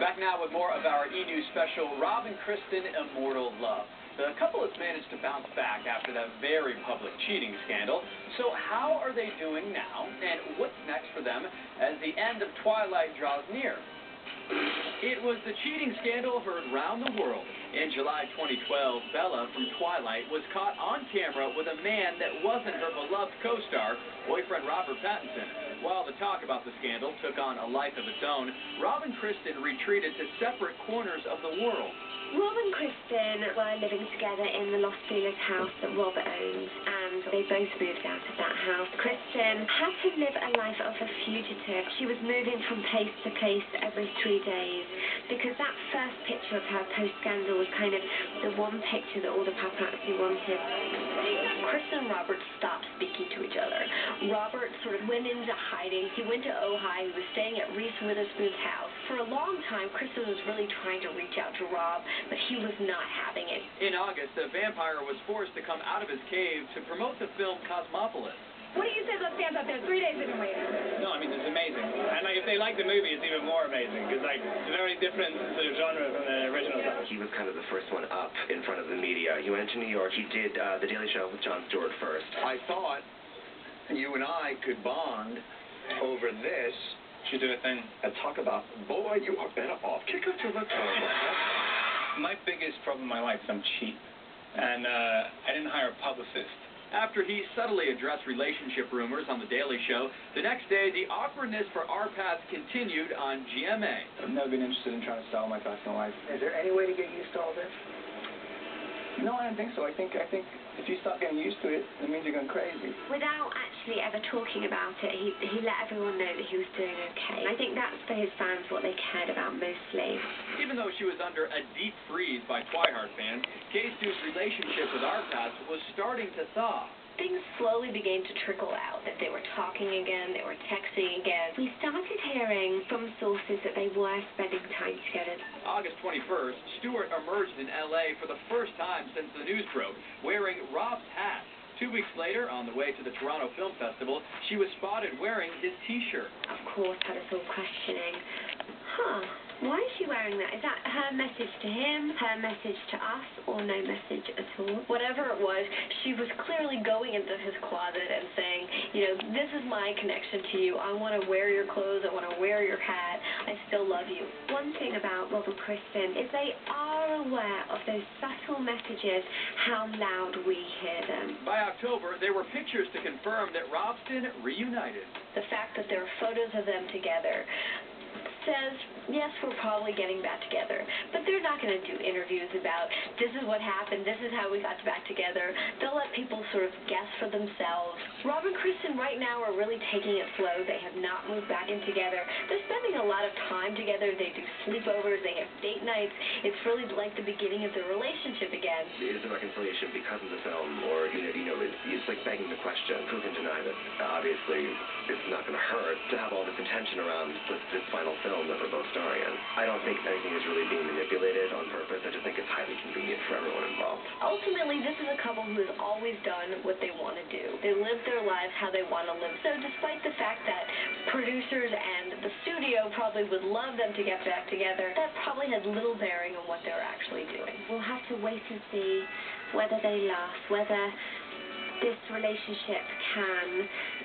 Back now with more of our E! News special, Rob and Kristen, Immortal Love. The couple has managed to bounce back after that very public cheating scandal. So how are they doing now, and what's next for them as the end of Twilight draws near? It was the cheating scandal heard round the world. In July 2012, Bella from Twilight was caught on camera with a man that wasn't her beloved co-star, boyfriend Robert Pattinson. While the talk about the scandal took on a life of its own, Rob and Kristen retreated to separate corners of the world. Rob and Kristen were living together in the Los Feliz house that Rob owns, and they both moved out of that house. Kristen had to live a life of a fugitive. She was moving from place to place every 3 days, because that first picture of her post-scandal was kind of the one picture that all the paparazzi wanted. Kristen and Robert stopped speaking to each other. Robert sort of went into hiding. He went to Ojai. He was staying at Reese Witherspoon's house. For a long time, Kristen was really trying to reach out to Rob, but he was not having it. In August, the vampire was forced to come out of his cave to promote the film Cosmopolis. What do you say to those fans out there? 3 days they've been waiting. No, I mean, it's amazing. And like, if they like the movie, it's even more amazing. Because like, it's a very different sort of genre from the original stuff. He was kind of the first one up in front of the media. He went to New York. He did The Daily Show with Jon Stewart first. I thought you and I could bond over this. Should do a thing. And talk about, boy, you are better off. Kick her to the curb. My biggest problem in my life is I'm cheap. And I didn't hire a publicist. After he subtly addressed relationship rumors on The Daily Show, the next day the awkwardness for our paths continued on GMA. I've never been interested in trying to style my personal life. Is there any way to get used to all this? No, I don't think so. I think if you start getting used to it, it means you're going crazy. Without actually ever talking about it, he let everyone know that he was doing okay. I think that's for his fans what they cared about mostly. Even though she was under a deep freeze by Twihard fans, K-Stu's relationship with Arpath was starting to thaw. Things slowly began to trickle out, that they were talking again, they were texting again. We started hearing from sources that they were spending time together. August 21st, Stewart emerged in L.A. for the first time since the news broke, wearing Rob's hat. 2 weeks later, on the way to the Toronto Film Festival, she was spotted wearing his T-shirt. Of course, had us all questioning, why is she wearing that? Is that her message to him, her message to us, or no message at all? Whatever it was, she was clearly going into his closet and saying, you know, this is my connection to you. I want to wear your clothes. I want to wear your hat. I still love you. One thing about Rob and Kristen is they are aware of those subtle messages, how loud we hear them. By October, there were pictures to confirm that robsten reunited. The fact that there are photos of them together says, yes, we're probably getting back together, but they're not going to do interviews about this is what happened, this is how we got back together. They'll let people sort of guess for themselves. Rob and Kristen right now are really taking it slow. They have not moved back in together. They're spending a lot of time together. They do sleepovers. They have date nights. It's really like the beginning of their relationship again. Is the reconciliation because of the film, or it's like begging the question? Who can deny that? Obviously, it's not going to hurt to have all this attention around this final film that they're both starring in. I don't think anything is really being manipulated on purpose. I just think it's highly convenient for everyone involved. Ultimately, this is a couple who has always done what they want to do. They live their lives how they want to live. So despite the fact that producers and the studio probably would love them to get back together, that probably has little bearing on what they're actually doing. We'll have to wait and see whether they last, whether this relationship can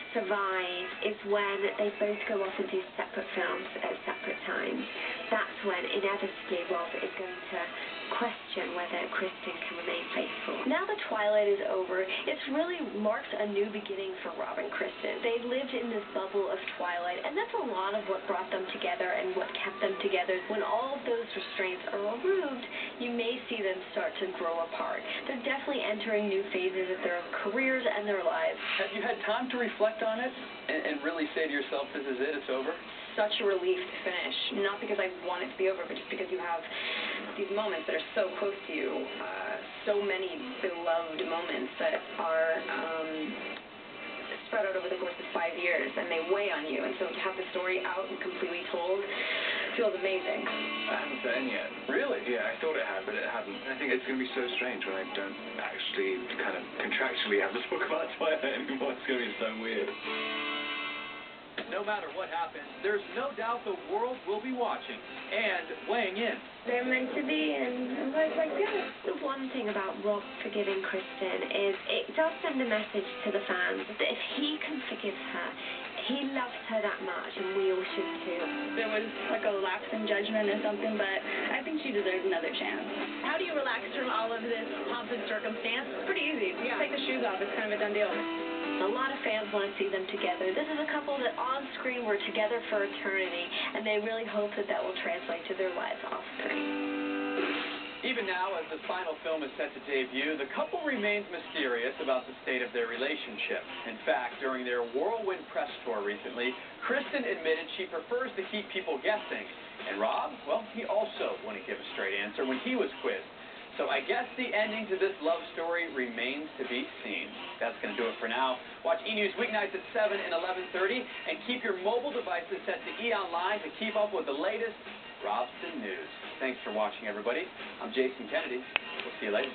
survive is when they both go off and do separate films at separate times. That's when inevitably Rob is going to question whether Kristen can remain faithful. Now that Twilight is over, it's really marked a new beginning for Rob and Kristen. They lived in this bubble of Twilight, and that's a lot of what brought them together and what kept them together. When all of those restraints are removed, you may see them start to grow apart. They're definitely entering new phases of their careers and their lives. Have you had time to reflect on it and really say to yourself, this is it, it's over? Such a relief to finish. Not because I want it to be over, but just because you have these moments that are so close to you. So many beloved moments that are spread out over the course of 5 years, and they weigh on you. And so to have the story out and completely told feels amazing. I haven't set in yet. Really? Yeah, I thought it had, but it hadn't. I think it's going to be so strange when I don't actually kind of contractually have to talk about Twilight anymore. It's going to be so weird. No matter what happens, there's no doubt the world will be watching and weighing in. They're meant to be, and I was like, yeah. The one thing about Rob forgiving Kristen is it does send a message to the fans that if he can forgive her, he loves her that much, and we all should too. There was like a lapse in judgment or something, but I think she deserves another chance. How do you relax from all of this pomp and circumstance? It's pretty easy. Yeah. Take the shoes off. It's kind of a done deal. A lot of fans want to see them together. This is a couple that on screen were together for eternity, and they really hope that that will translate to their lives off screen. Even now, as the final film is set to debut, the couple remains mysterious about the state of their relationship. In fact, during their whirlwind press tour recently, Kristen admitted she prefers to keep people guessing. And Rob, well, he also wouldn't give a straight answer when he was quizzed. So I guess the ending to this love story remains to be seen. That's going to do it for now. Watch E! News weeknights at 7 and 11:30, and keep your mobile devices set to E! Online to keep up with the latest robsten news. Thanks for watching, everybody. I'm Jason Kennedy. We'll see you later.